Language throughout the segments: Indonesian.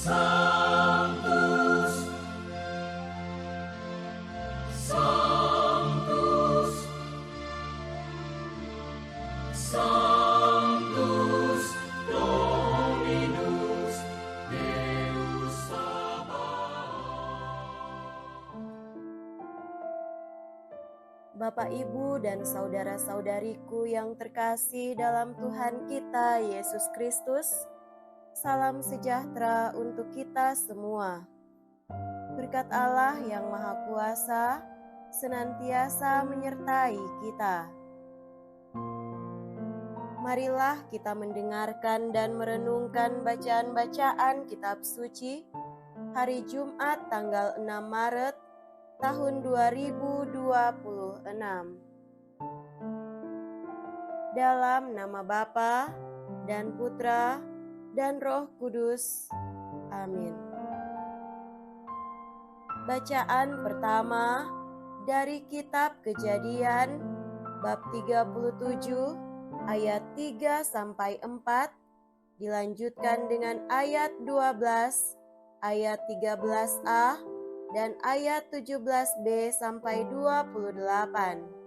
Sanctus, Sanctus, Sanctus Dominus Deus Sabaoth. Bapak, Ibu, dan saudara-saudariku yang terkasih dalam Tuhan kita Yesus Kristus, salam sejahtera untuk kita semua. Berkat Allah yang Maha Kuasa senantiasa menyertai kita. Marilah kita mendengarkan dan merenungkan bacaan-bacaan kitab suci hari Jumat tanggal 6 Maret tahun 2026. Dalam nama Bapa dan Putra dan Roh Kudus. Amin. Bacaan pertama dari kitab Kejadian bab 37 ayat 3 sampai 4 dilanjutkan dengan ayat 12, ayat 13a dan ayat 17b sampai 28.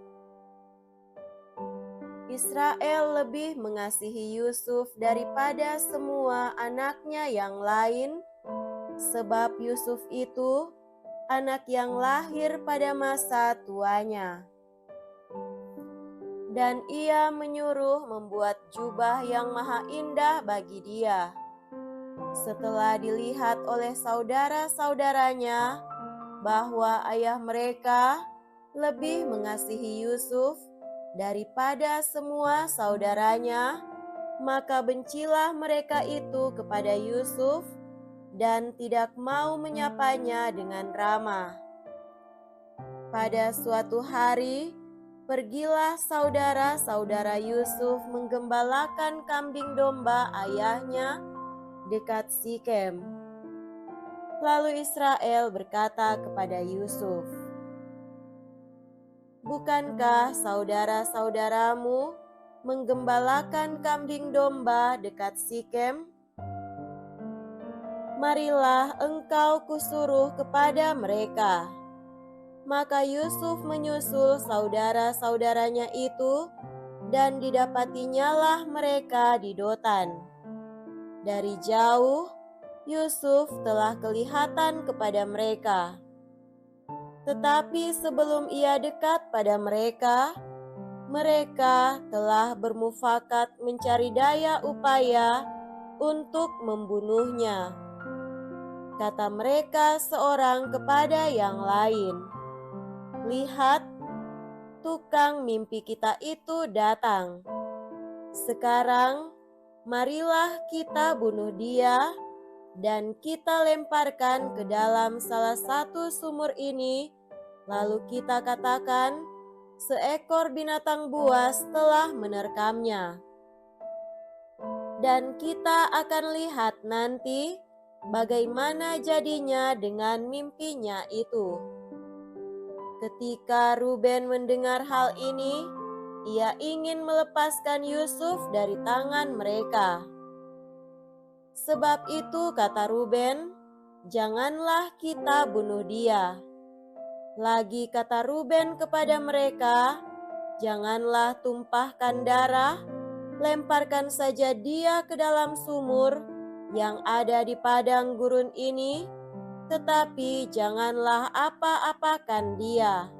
Israel lebih mengasihi Yusuf daripada semua anaknya yang lain, sebab Yusuf itu anak yang lahir pada masa tuanya. Dan ia menyuruh membuat jubah yang maha indah bagi dia. Setelah dilihat oleh saudara-saudaranya bahwa ayah mereka lebih mengasihi Yusuf daripada semua saudaranya, maka bencilah mereka itu kepada Yusuf dan tidak mau menyapanya dengan ramah. Pada suatu hari, pergilah saudara-saudara Yusuf menggembalakan kambing domba ayahnya dekat Sikem. Lalu Israel berkata kepada Yusuf, "Bukankah saudara-saudaramu menggembalakan kambing domba dekat Sikem? Marilah engkau kusuruh kepada mereka." Maka Yusuf menyusul saudara-saudaranya itu, dan didapatinyalah mereka di Dotan. Dari jauh, Yusuf telah kelihatan kepada mereka. Tetapi sebelum ia dekat pada mereka, mereka telah bermufakat mencari daya upaya untuk membunuhnya. Kata mereka seorang kepada yang lain, "Lihat, tukang mimpi kita itu datang. Sekarang, marilah kita bunuh dia dan kita lemparkan ke dalam salah satu sumur ini, lalu kita katakan, seekor binatang buas telah menerkamnya. Dan kita akan lihat nanti bagaimana jadinya dengan mimpinya itu." Ketika Ruben mendengar hal ini, ia ingin melepaskan Yusuf dari tangan mereka. Sebab itu kata Ruben, "Janganlah kita bunuh dia." Lagi kata Ruben kepada mereka, "Janganlah tumpahkan darah, lemparkan saja dia ke dalam sumur yang ada di padang gurun ini, tetapi janganlah apa-apakan dia."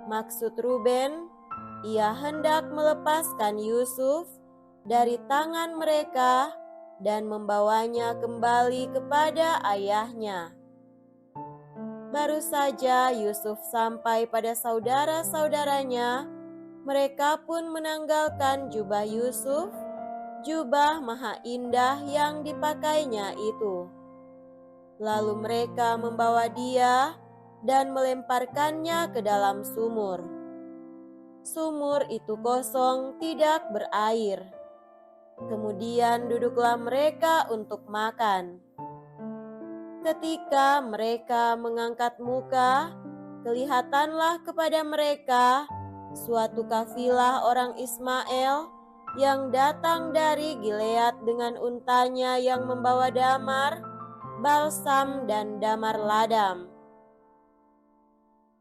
Maksud Ruben, ia hendak melepaskan Yusuf dari tangan mereka dan membawanya kembali kepada ayahnya. Baru saja Yusuf sampai pada saudara-saudaranya, mereka pun menanggalkan jubah Yusuf, jubah maha indah yang dipakainya itu. Lalu mereka membawa dia dan melemparkannya ke dalam sumur. Sumur itu kosong, tidak berair. Kemudian duduklah mereka untuk makan. Ketika mereka mengangkat muka, kelihatanlah kepada mereka suatu kafilah orang Ismail yang datang dari Gilead dengan untanya yang membawa damar balsam, dan damar ladam.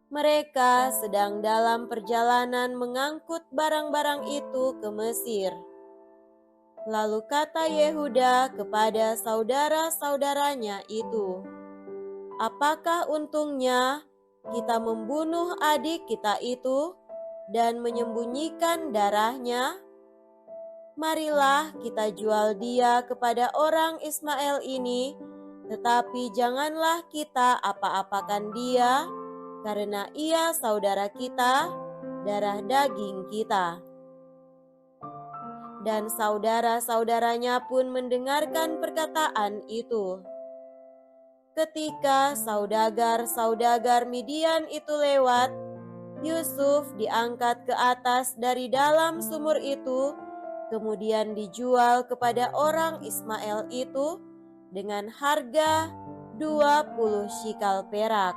Mereka sedang dalam perjalanan mengangkut barang-barang itu ke Mesir. Lalu kata Yehuda kepada saudara-saudaranya itu, "Apakah untungnya kita membunuh adik kita itu dan menyembunyikan darahnya? Marilah kita jual dia kepada orang Ismail ini, tetapi janganlah kita apa-apakan dia, karena ia saudara kita, darah daging kita." Dan saudara-saudaranya pun mendengarkan perkataan itu. Ketika saudagar-saudagar Midian itu lewat, Yusuf diangkat ke atas dari dalam sumur itu, kemudian dijual kepada orang Ismail itu dengan harga 20 shikal perak.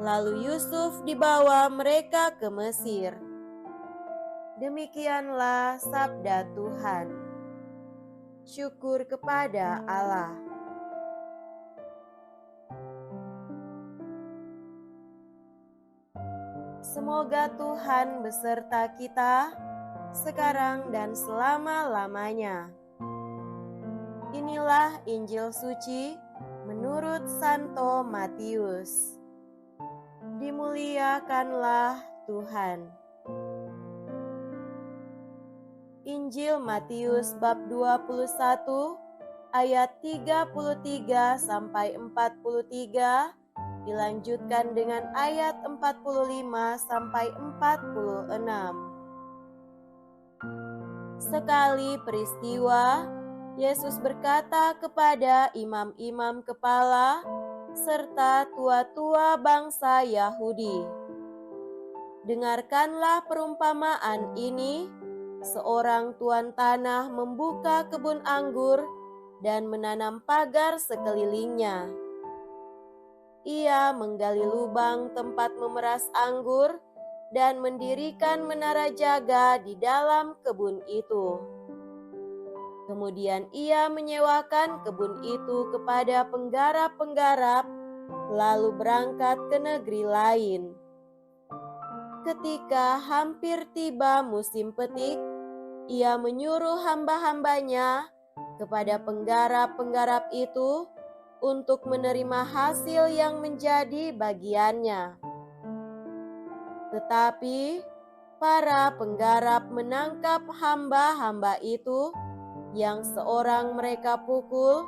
Lalu Yusuf dibawa mereka ke Mesir. Demikianlah sabda Tuhan. Syukur kepada Allah. Semoga Tuhan beserta kita sekarang dan selama-lamanya. Inilah Injil suci menurut Santo Matius. Dimuliakanlah Tuhan. Injil Matius bab 21 ayat 33 sampai 43 dilanjutkan dengan ayat 45 sampai 46. Sekali peristiwa, Yesus berkata kepada imam-imam kepala serta tua-tua bangsa Yahudi, "Dengarkanlah perumpamaan ini. Seorang tuan tanah membuka kebun anggur dan menanam pagar sekelilingnya. Ia menggali lubang tempat memeras anggur dan mendirikan menara jaga di dalam kebun itu. Kemudian ia menyewakan kebun itu kepada penggarap-penggarap, lalu berangkat ke negeri lain. Ketika hampir tiba musim petik, ia menyuruh hamba-hambanya kepada penggarap-penggarap itu untuk menerima hasil yang menjadi bagiannya. Tetapi para penggarap menangkap hamba-hamba itu, yang seorang mereka pukul,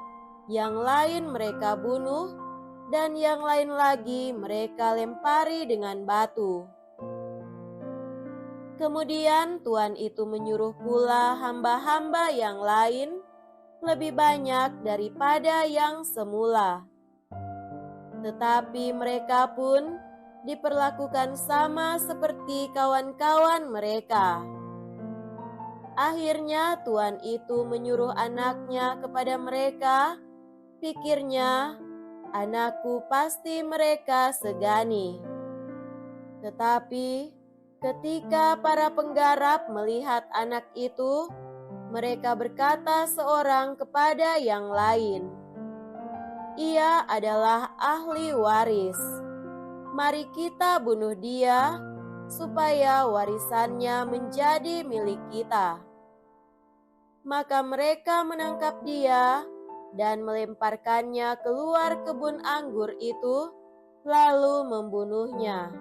yang lain mereka bunuh, dan yang lain lagi mereka lempari dengan batu. Kemudian tuan itu menyuruh pula hamba-hamba yang lain, lebih banyak daripada yang semula. Tetapi mereka pun diperlakukan sama seperti kawan-kawan mereka. Akhirnya tuan itu menyuruh anaknya kepada mereka. Pikirnya, anakku pasti mereka segani. Tetapi ketika para penggarap melihat anak itu, mereka berkata seorang kepada yang lain, "Ia adalah ahli waris. Mari kita bunuh dia, supaya warisannya menjadi milik kita." Maka mereka menangkap dia dan melemparkannya keluar kebun anggur itu, lalu membunuhnya.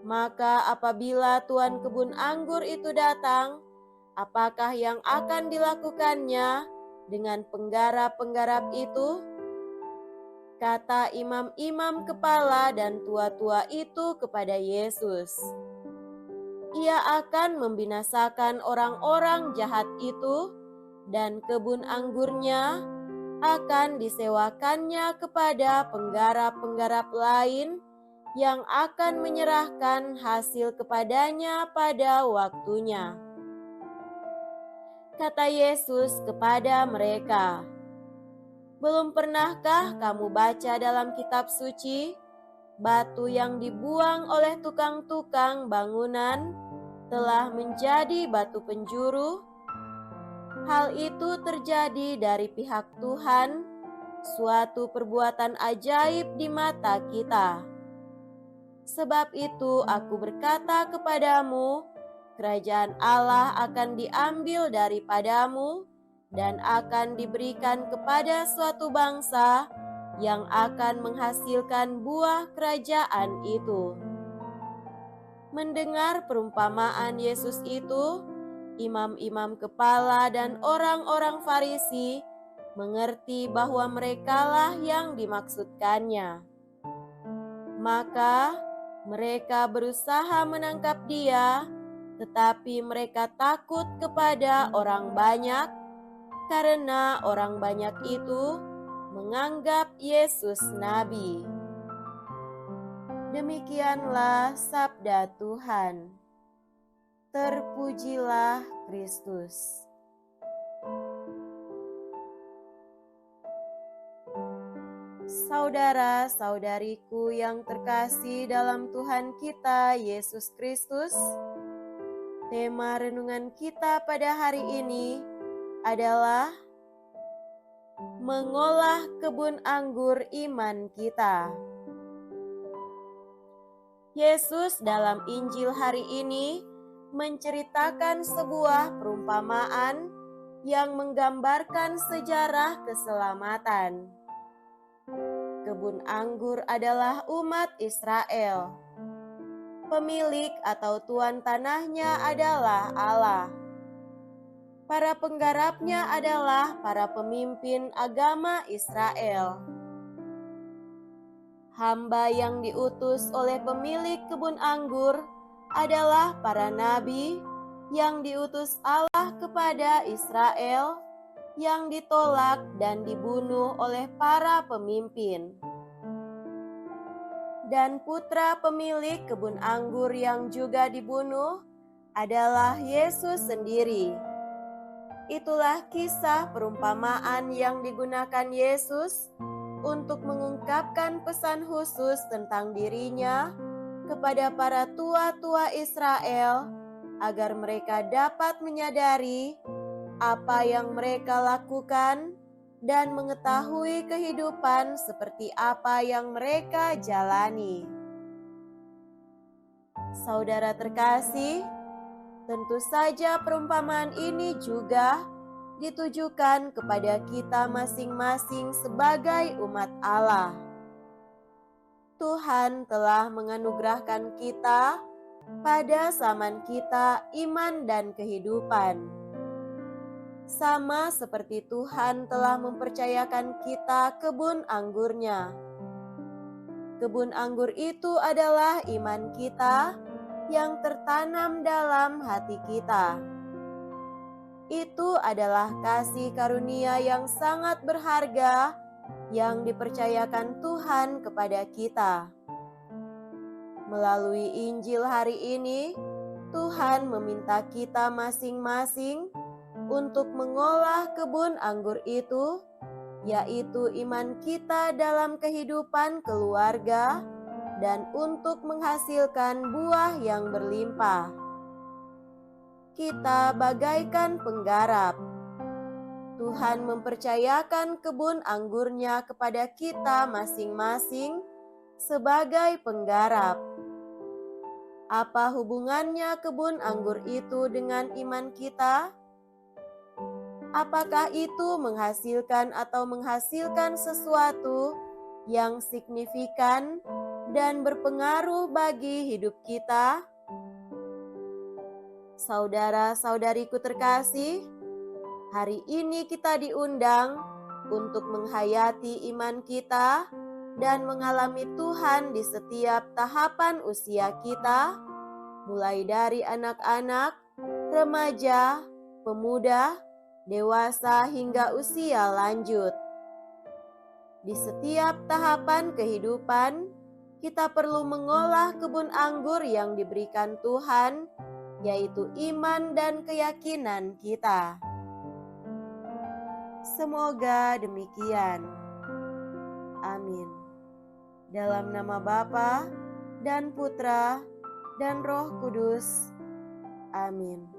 Maka apabila tuan kebun anggur itu datang, apakah yang akan dilakukannya dengan penggarap-penggarap itu? Kata imam-imam kepala dan tua-tua itu kepada Yesus, "Ia akan membinasakan orang-orang jahat itu, dan kebun anggurnya akan disewakannya kepada penggarap-penggarap lain yang akan menyerahkan hasil kepadanya pada waktunya." Kata Yesus kepada mereka, "Belum pernahkah kamu baca dalam kitab suci, batu yang dibuang oleh tukang-tukang bangunan telah menjadi batu penjuru? Hal itu terjadi dari pihak Tuhan, suatu perbuatan ajaib di mata kita. Sebab itu aku berkata kepadamu, kerajaan Allah akan diambil daripadamu dan akan diberikan kepada suatu bangsa yang akan menghasilkan buah kerajaan itu. Mendengar perumpamaan Yesus itu, imam-imam kepala dan orang-orang Farisi mengerti bahwa merekalah yang dimaksudkannya. Maka mereka berusaha menangkap dia, tetapi mereka takut kepada orang banyak, karena orang banyak itu menganggap Yesus nabi. Demikianlah sabda Tuhan. Terpujilah Kristus. Saudara-saudariku yang terkasih dalam Tuhan kita Yesus Kristus, tema renungan kita pada hari ini adalah mengolah kebun anggur iman kita. Yesus dalam Injil hari ini menceritakan sebuah perumpamaan yang menggambarkan sejarah keselamatan. Kebun anggur adalah umat Israel. Pemilik atau tuan tanahnya adalah Allah. Para penggarapnya adalah para pemimpin agama Israel. Hamba yang diutus oleh pemilik kebun anggur adalah para nabi yang diutus Allah kepada Israel, yang ditolak dan dibunuh oleh para pemimpin. Dan putra pemilik kebun anggur yang juga dibunuh adalah Yesus sendiri. Itulah kisah perumpamaan yang digunakan Yesus untuk mengungkapkan pesan khusus tentang dirinya kepada para tua-tua Israel, agar mereka dapat menyadari apa yang mereka lakukan dan mengetahui kehidupan seperti apa yang mereka jalani. Saudara terkasih, tentu saja perumpamaan ini juga ditujukan kepada kita masing-masing sebagai umat Allah. Tuhan telah menganugerahkan kita pada zaman kita iman dan kehidupan. Sama seperti Tuhan telah mempercayakan kita kebun anggurnya. Kebun anggur itu adalah iman kita yang tertanam dalam hati kita. Itu adalah kasih karunia yang sangat berharga yang dipercayakan Tuhan kepada kita. Melalui Injil hari ini, Tuhan meminta kita masing-masing untuk mengolah kebun anggur itu, yaitu iman kita dalam kehidupan keluarga dan untuk menghasilkan buah yang berlimpah. Kita bagaikan penggarap. Tuhan mempercayakan kebun anggurnya kepada kita masing-masing sebagai penggarap. Apa hubungannya kebun anggur itu dengan iman kita? Apakah itu menghasilkan sesuatu yang signifikan dan berpengaruh bagi hidup kita? Saudara-saudariku terkasih, hari ini kita diundang untuk menghayati iman kita dan mengalami Tuhan di setiap tahapan usia kita, mulai dari anak-anak, remaja, pemuda, dewasa hingga usia lanjut. Di setiap tahapan kehidupan, kita perlu mengolah kebun anggur yang diberikan Tuhan, yaitu iman dan keyakinan kita. Semoga demikian. Amin. Dalam nama Bapa dan Putra dan Roh Kudus. Amin.